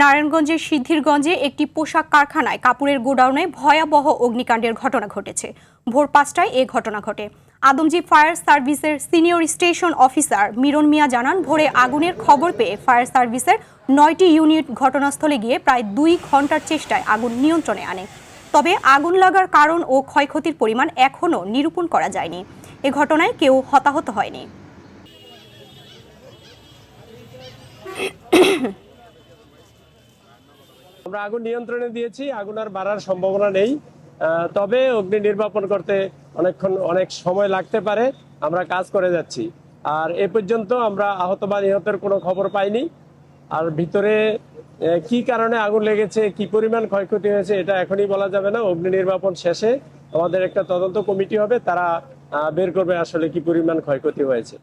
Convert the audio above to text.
নারায়ণগঞ্জের সিদ্ধিরগঞ্জে একটি পোশাক কারখানায় কাপড়ের গোডাউনে ভয়াবহ অগ্নিকাণ্ডের ঘটনা ঘটেছে। ভোর ৫টায় এ ঘটনা ঘটে। আদমজী ফায়ার সার্ভিসের সিনিয়র স্টেশন অফিসার মিরন মিয়া জানান, ভোরে আগুনের খবর পেয়ে ফায়ার সার্ভিসের ৯টি ইউনিট ঘটনাস্থলে গিয়ে প্রায় ২ ঘন্টার চেষ্টায় আগুন নিয়ন্ত্রণে আনে। তবে আগুন লাগার কারণ ও ক্ষয়ক্ষতির পরিমাণ এখনও নিরূপণ করা যায়নি। এ ঘটনায় কেউ হতাহত হয়নি। আমরা আগুন নিয়ন্ত্রণে দিয়েছি, আগুন আর বাড়ার সম্ভাবনা নেই। তবে অগ্নি নির্বাপন করতে অনেক সময় লাগতে পারে। আমরা কাজ করে যাচ্ছি। আর এ পর্যন্ত আমরা আহত বা নিহতের কোনো খবর পাইনি। আর ভিতরে কি কারণে আগুন লেগেছে, কি পরিমাণ ক্ষয়ক্ষতি হয়েছে এটা এখনই বলা যাবে না। অগ্নি নির্বাপন শেষে আমাদের একটা তদন্ত কমিটি হবে, তারা বের করবে আসলে কি পরিমাণ ক্ষয়ক্ষতি হয়েছে।